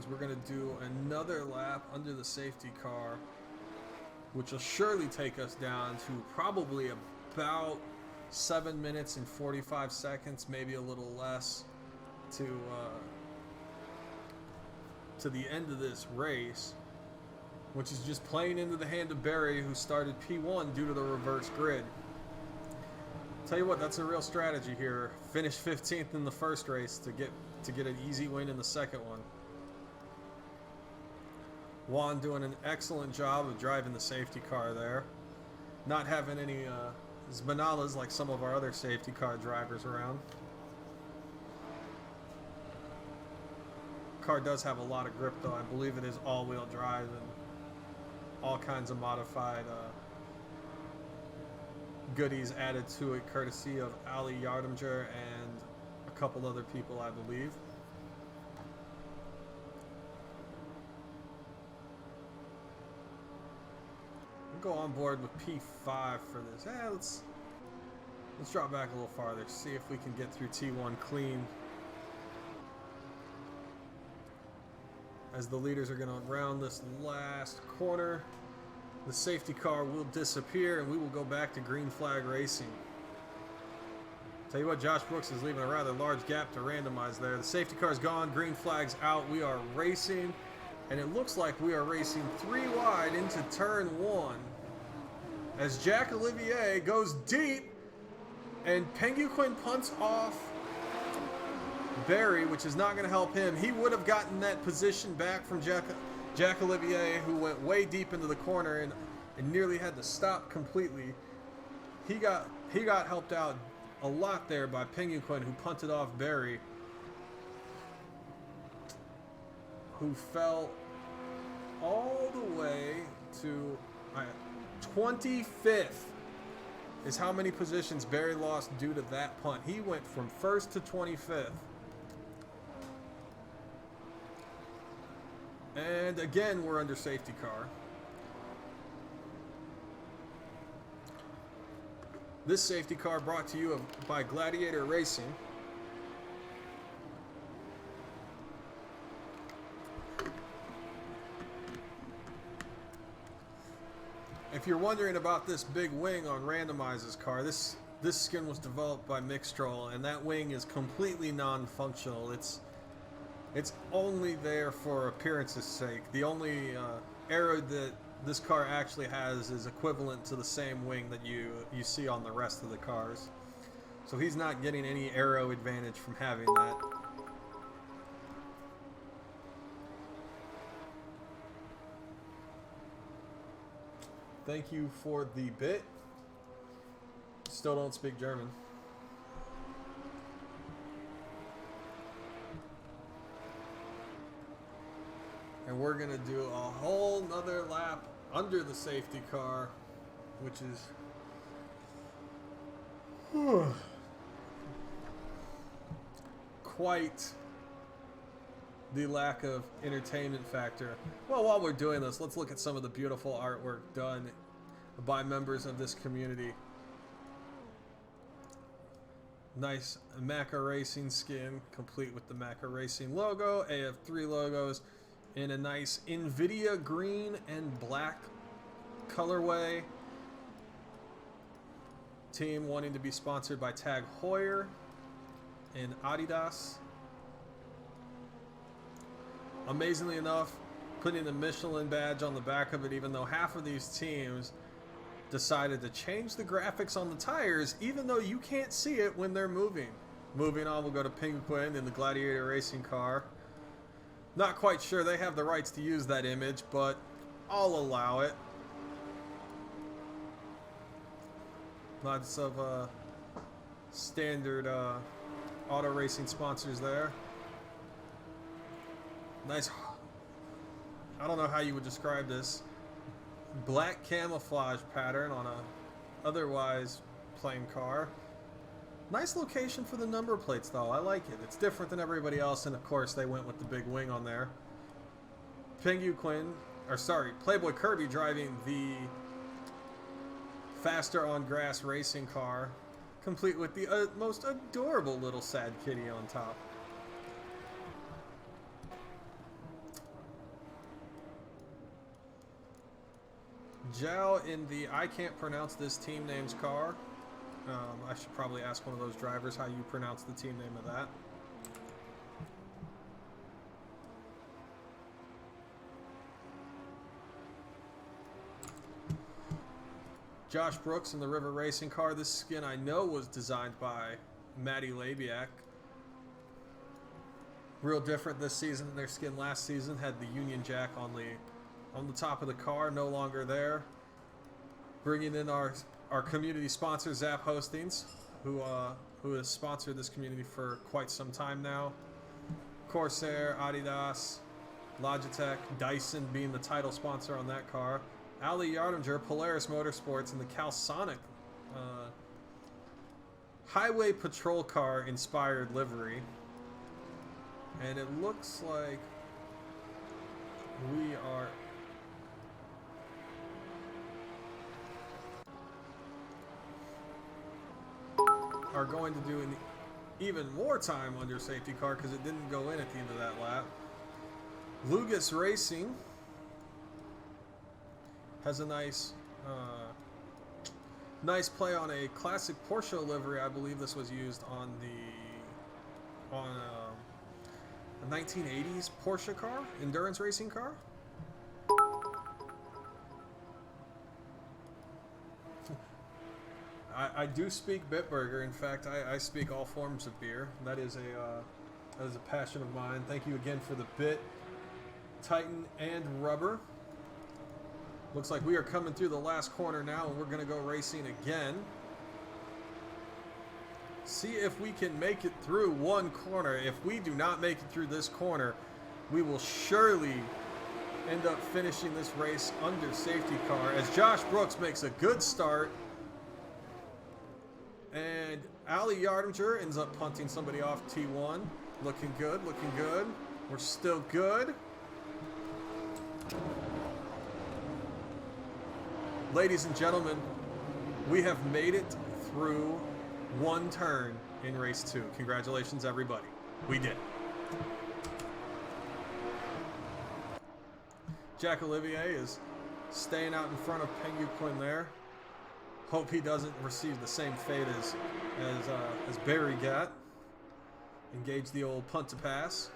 We're going to do another lap under the safety car, which will surely take us down to probably about 7 minutes and 45 seconds, maybe a little less, to the end of this race, which is just playing into the hand of Barry, who started P1 due to the reverse grid. Tell you what, that's a real strategy here. Finish 15th in the first race to get an easy win in the second one. Juan doing an excellent job of driving the safety car there. Not having any zbanalas like some of our other safety car drivers around. Car does have a lot of grip though. I believe it is all-wheel drive and all kinds of modified goodies added to it, courtesy of Ali Yardimger and a couple other people, I believe. Go on board with P5 for this. Let's drop back a little farther, see if we can get through T1 clean, as the leaders are going to round this last corner. The safety car will disappear and we will go back to green flag racing. Tell you what, Josh Brooks is leaving a rather large gap to randomize there. The safety car's gone, green flag's out. We are racing, and it looks like we are racing 3 wide into turn 1 as Jack Olivier goes deep and Penguin punts off Barry, which is not going to help him. He would have gotten that position back from Jack Olivier, who went way deep into the corner and nearly had to stop completely. He got helped out a lot there by Penguin, who punted off Barry, who fell all the way to 25th is how many positions Barry lost due to that punt. He went from 1st to 25th. And again, we're under safety car. This safety car brought to you by Gladiator Racing. If you're wondering about this big wing on Randomizer's car, this skin was developed by Mixtrol, and that wing is completely non-functional. It's only there for appearance's sake. The only arrow that this car actually has is equivalent to the same wing that you see on the rest of the cars. So he's not getting any aero advantage from having that. Thank you for the bit. Still don't speak German. And we're gonna do a whole nother lap under the safety car, which is quite the lack of entertainment factor. Well, while we're doing this, let's look at some of the beautiful artwork done by members of this community. Nice Maca Racing skin, complete with the Maca Racing logo, AF3 logos, in a nice NVIDIA green and black colorway. Team wanting to be sponsored by Tag Heuer and Adidas. Amazingly enough, putting the Michelin badge on the back of it, even though half of these teams decided to change the graphics on the tires, even though you can't see it when they're moving. Moving on, we'll go to Penguin in the Gladiator racing car. Not quite sure they have the rights to use that image, but I'll allow it. Lots of standard auto racing sponsors there. Nice. I don't know how you would describe this. Black camouflage pattern on a otherwise plain car. Nice location for the number plates though. I like it. It's different than everybody else, and of course they went with the big wing on there. Penguin, or sorry, Playboy Kirby driving the faster on grass racing car, complete with the most adorable little sad kitty on top. Zhao in the I can't pronounce this team name's car. I should probably ask one of those drivers how you pronounce the team name of that. Josh Brooks in the River Racing car. This skin I know was designed by Matty Labiak. Real different this season than their skin last season. Had the Union Jack on the top of the car, no longer there. Bringing in our community sponsor, zap-hosing, who has sponsored this community for quite some time now. Corsair, Adidas, Logitech, Dyson being the title sponsor on that car. Ali Yardinger, Polaris Motorsports, in the Calsonic Highway Patrol car inspired livery. And it looks like we are going to do an even more time under safety car because it didn't go in at the end of that lap. Lugas Racing has a nice play on a classic Porsche livery. I believe this was used on a 1980s Porsche car, endurance racing car. I do speak Bitburger. In fact, I speak all forms of beer. That is a passion of mine. Thank you again for the Bit, Titan, and Rubber. Looks like we are coming through the last corner now, and we're going to go racing again. See if we can make it through one corner. If we do not make it through this corner, we will surely end up finishing this race under safety car, as Josh Brooks makes a good start. And Ali Yardinger ends up punting somebody off T1. Looking good, looking good. We're still good. Ladies and gentlemen, we have made it through one turn in race 2. Congratulations, everybody. We did. Jack Olivier is staying out in front of Penguin there. Hope he doesn't receive the same fate as Barry got. Engage the old punt to pass.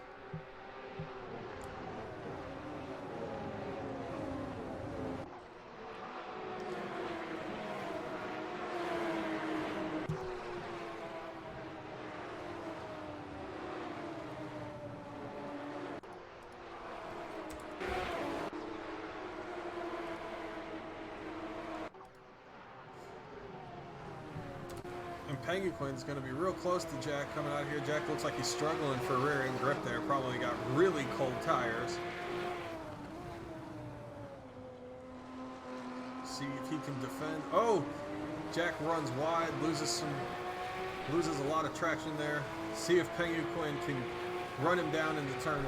Penguin's going to be real close to Jack coming out here. Jack looks like he's struggling for rear end grip there. Probably got really cold tires. See if he can defend. Oh, Jack runs wide, loses a lot of traction there. See if Penguin can run him down into turn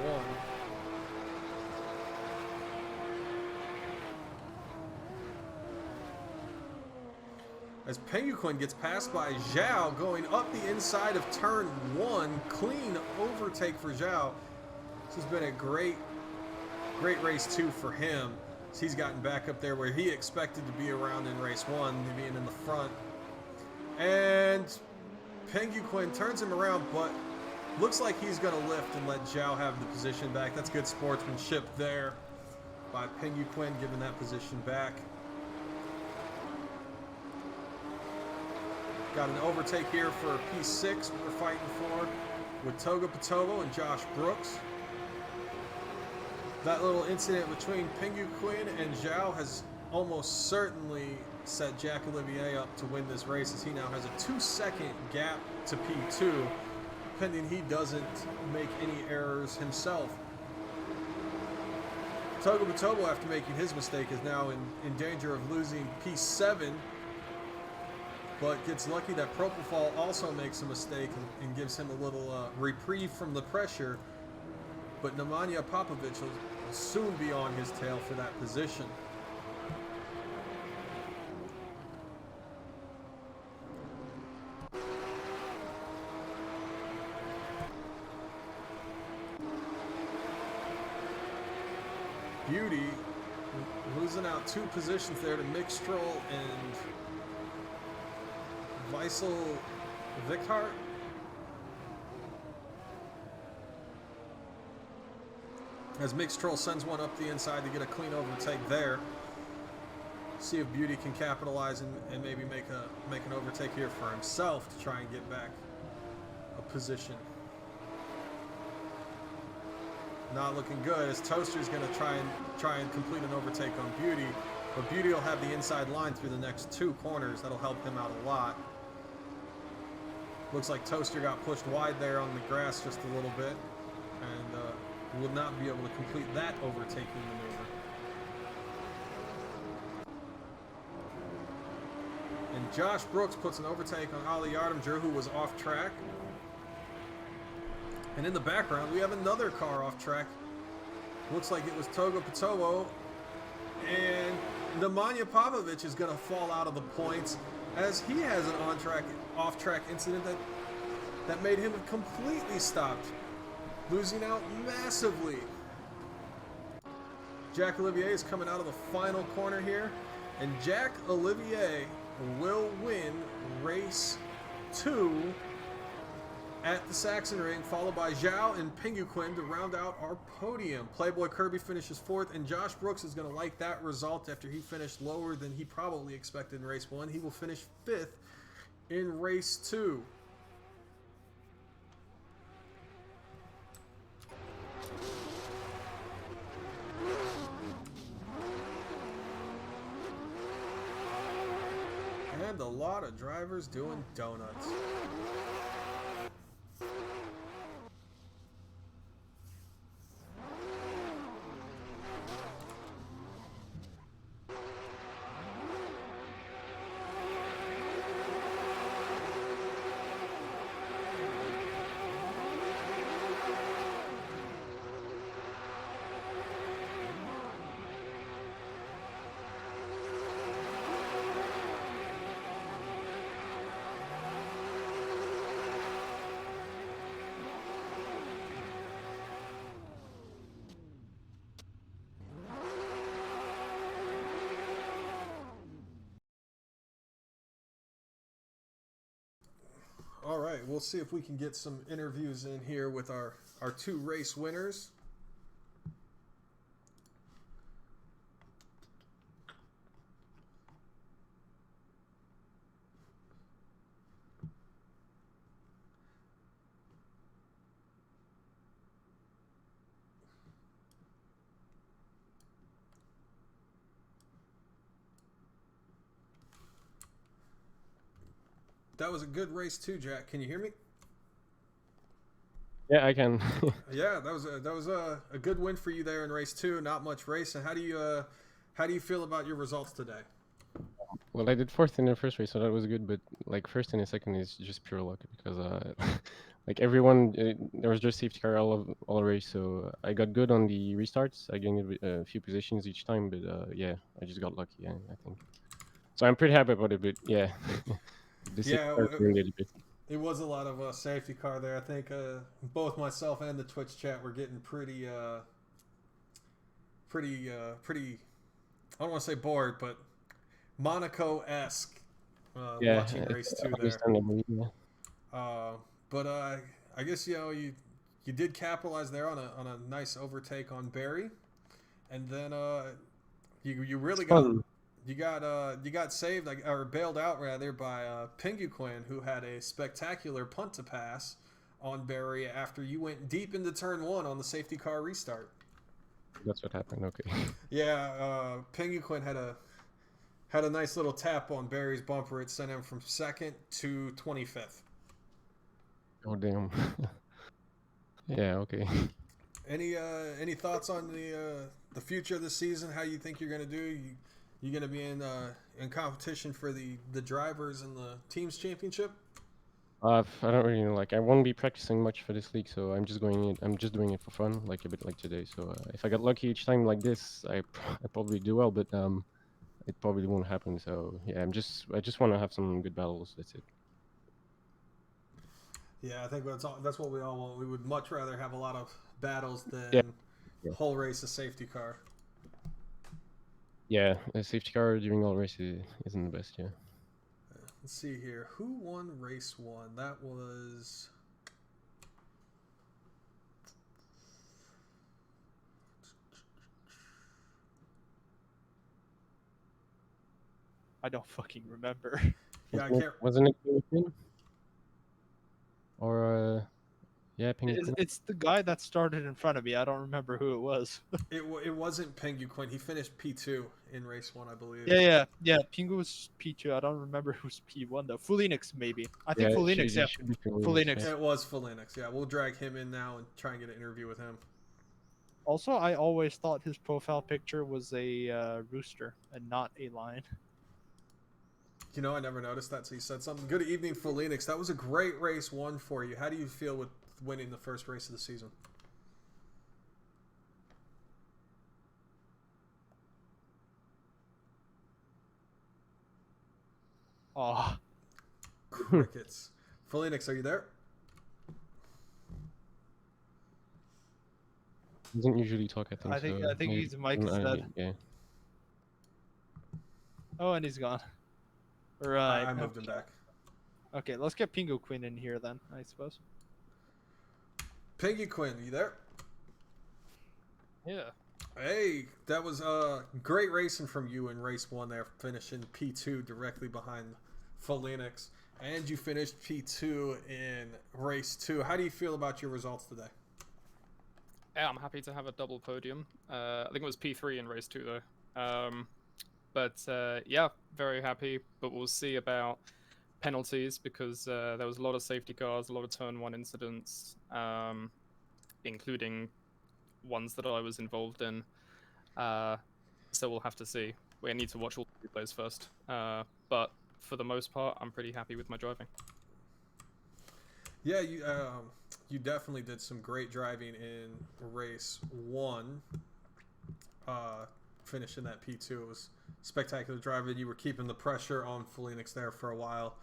1. as Penguin gets passed by Zhao going up the inside of turn 1. Clean overtake for Zhao. This has been a great race 2 for him. He's gotten back up there where he expected to be around in race 1, being in the front. And Penguin turns him around, but looks like he's going to lift and let Zhao have the position back. That's good sportsmanship there by Penguin, giving that position back. Got an overtake here for P6 we're fighting for with Togo Patogo and Josh Brooks. That little incident between Penguin and Zhao has almost certainly set Jack Olivier up to win this race, as he now has a 2-second gap to P2, pending he doesn't make any errors himself. Togo Patogo, after making his mistake, is now in danger of losing P7, but gets lucky that Propofol also makes a mistake and gives him a little reprieve from the pressure. But Nemanja Popovic will soon be on his tail for that position. Beauty losing out 2 positions there to Mixtrol and Weissel Vickhardt. As Mixtrol sends one up the inside to get a clean overtake there. See if Beauty can capitalize and maybe make an overtake here for himself to try and get back a position. Not looking good, as Toaster's going to try and complete an overtake on Beauty, but Beauty will have the inside line through the next 2 corners. That'll help him out a lot. Looks like Toaster got pushed wide there on the grass just a little bit, and will not be able to complete that overtaking maneuver. And Josh Brooks puts an overtake on Ali Yardimger, who was off track. And in the background, we have another car off track. Looks like it was Togo Patovo. And Nemanja Popovic is going to fall out of the points, as he has an off-track incident that made him completely stopped, losing out massively. Jack Olivier is coming out of the final corner here, and Jack Olivier will win race 2 at the Sachsenring, followed by Zhao and Penguin to round out our podium. Playboy Kirby finishes 4th, and Josh Brooks is going to like that result after he finished lower than he probably expected in race 1. He will finish 5th in race 2. And a lot of drivers doing donuts. All right, we'll see if we can get some interviews in here with our 2 race winners. That was a good race too, Jack. Can you hear me? Yeah, I can. Yeah, that was a good win for you there in race 2. Not much racing. How do you feel about your results today? Well, I did 4th in the first race, so that was good. But like 1st and the 2nd is just pure luck, because like everyone, there was just safety car all race. So I got good on the restarts. I gained a few positions each time, but yeah, I just got lucky. I think. So I'm pretty happy about it, but yeah, the safety Yeah, car ruined it a bit. it was a lot of safety car there. I think both myself and the Twitch chat were getting pretty. I don't want to say bored, but Monaco-esque Yeah, watching it's race 2 there. understandable. Yeah. Uh, but I guess you did capitalize there on a nice overtake on Barry, and then you It's really got fun. you got saved or bailed out rather by Penguin, who had a spectacular punt to pass on Barry after you went deep into turn 1 on the safety car restart. That's what happened. Okay. Yeah, Penguin had a nice little tap on Barry's bumper. It sent him from second to 25th. Oh damn. Yeah. Okay. Any thoughts on the future of the season? How you think you're gonna do? You gonna be in competition for the drivers and the teams championship? I don't really know. Like, I won't be practicing much for this league, so I'm just going it. I'm just doing it for fun, like a bit like today. So if I get lucky each time like this, I probably do well, but it probably won't happen. So yeah, I just want to have some good battles. That's it. Yeah, I think that's what we all want. We would much rather have a lot of battles Yeah. than Yeah. whole race a safety car. Yeah. A safety car during all races isn't the best. Yeah. Let's see here. Who won race 1? That was. I don't fucking remember. Yeah, I can't. Wasn't it Penguin? Or yeah, Penguin. It's the guy that started in front of me. I don't remember who it was. It wasn't Penguin. He finished P2 in race 1, I believe. Yeah. Pingu was P2. I don't remember who's P1 though. Fulinix maybe. I think Yeah, Fulinix. Yeah, it should be Penguin. Fulinix. Yeah. It was Felinix. Yeah, we'll drag him in now and try and get an interview with him. Also, I always thought his profile picture was a rooster and not a lion. You know, I never noticed that, so you said something. Good evening, Felinix. That was a great race 1 for you. How do you feel with winning the first race of the season? Oh, Crickets. Felinix, are you there? Doesn't usually talk. I think. I think maybe- his mic is dead. Yeah. Oh, and he's gone. Right. I moved him back. Okay, let's get Pingu Queen in here then, I suppose. Piggy Quinn, you there? Yeah. Hey, that was great racing from you in race 1 there, finishing P2 directly behind Felinix. And you finished P2 in race 2. How do you feel about your results today? Yeah, I'm happy to have a double podium. I think it was P3 in race 2 though. Yeah, very happy. But we'll see about penalties because there was a lot of safety cars, a lot of turn 1 incidents, including ones that I was involved in. So we'll have to see. We need to watch all the replays first. But for the most part, I'm pretty happy with my driving. Yeah, you definitely did some great driving in race 1. Finishing that P2, it was spectacular driving. You were keeping the pressure on Felinix there for a while.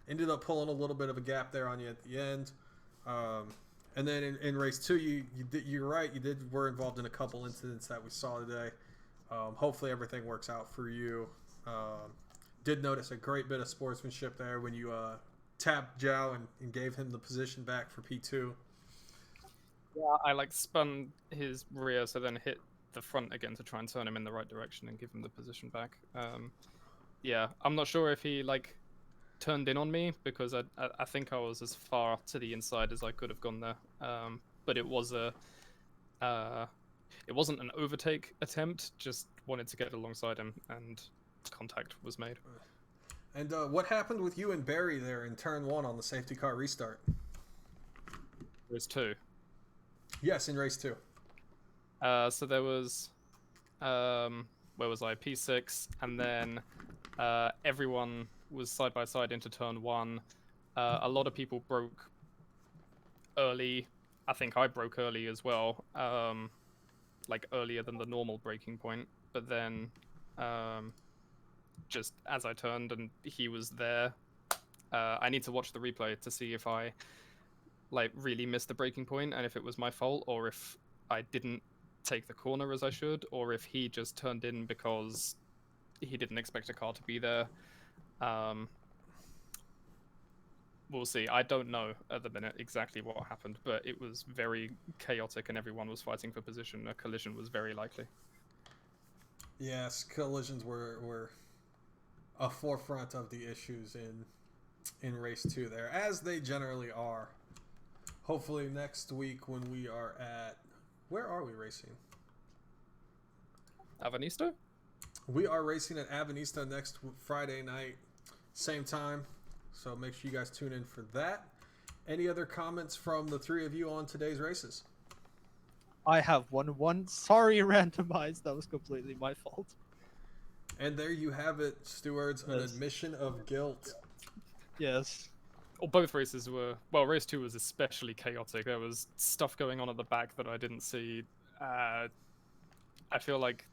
Ended up pulling a little bit of a gap there on you at the end. And then in race 2, you're right. You were involved in a couple incidents that we saw today. Hopefully everything works out for you. Did notice a great bit of sportsmanship there when you tapped Zhao and gave him the position back for P2. Yeah, I spun his rear, so then hit the front again to try and turn him in the right direction and give him the position back. Yeah, I'm not sure if he turned in on me because I think I was as far to the inside as I could have gone there. But it was it wasn't an overtake attempt. Just wanted to get alongside him, and contact was made. And what happened with you and Barry there in turn 1 on the safety car restart? Race 2. Yes, in race 2. So there was, where was I? P6, and then everyone was side by side into turn 1. A lot of people broke early. I think I broke early as well, earlier than the normal breaking point. But then just as I turned and he was there. I need to watch the replay to see if I like really missed the breaking point and if it was my fault, or if I didn't take the corner as I should, or if he just turned in because he didn't expect a car to be there. We'll see. I don't know at the minute exactly what happened, but it was very chaotic and everyone was fighting for position. A collision was very likely. Yes, collisions were a forefront of the issues in race 2 there, as they generally are. Hopefully next week when we are at, where are we racing? Avanista? We are racing at Avanista next Friday night, same time. So make sure you guys tune in for that. Any other comments from the three of you on today's races? I have one. Sorry, randomized. That was completely my fault. And there you have it, stewards, an Yes. admission of guilt. Yes. Well, both races were... Well, race 2 was especially chaotic. There was stuff going on at the back that I didn't see. I feel like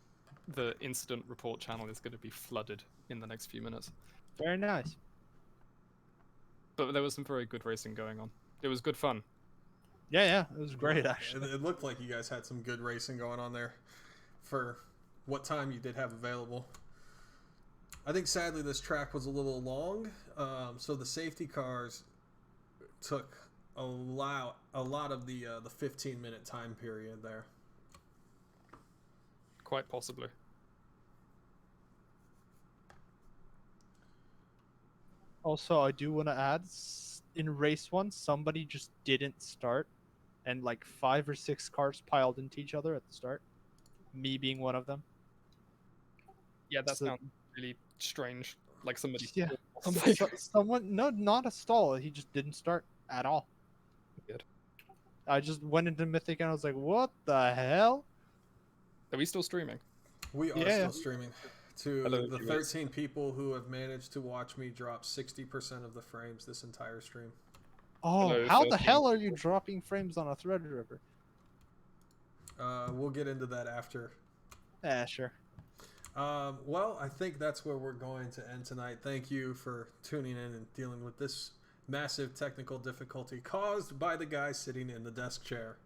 the incident report channel is going to be flooded in the next few minutes. Very nice. But there was some very good racing going on. It was good fun. Yeah, it was great actually. It looked like you guys had some good racing going on there for what time you did have available. I think sadly this track was a little long, so the safety cars took a lot of the 15-minute time period there. Quite possibly. Also, I do want to add, in race 1, somebody just didn't start, and like 5 or 6 cars piled into each other at the start. Me being one of them. Yeah, that So- sounds really strange. Like somebody... Yeah. stole something. Someone, no, not a stall. He just didn't start at all. Good. I just went into Mythic and I was like, what the hell? Are we still streaming? We are Yeah. still streaming. To Hello, the viewers. 13 people who have managed to watch me drop 60% of the frames this entire stream. Oh, Hello, how the 13. hell are you dropping frames on a Threadripper? We'll get into that after. Sure. Well, I think that's where we're going to end tonight. Thank you for tuning in and dealing with this massive technical difficulty caused by the guy sitting in the desk chair.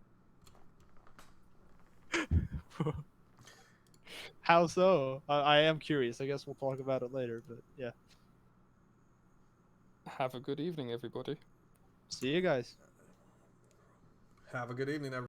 How so? I am curious. I guess we'll talk about it later, but yeah. Have a good evening, everybody. See you guys. Have a good evening, everyone.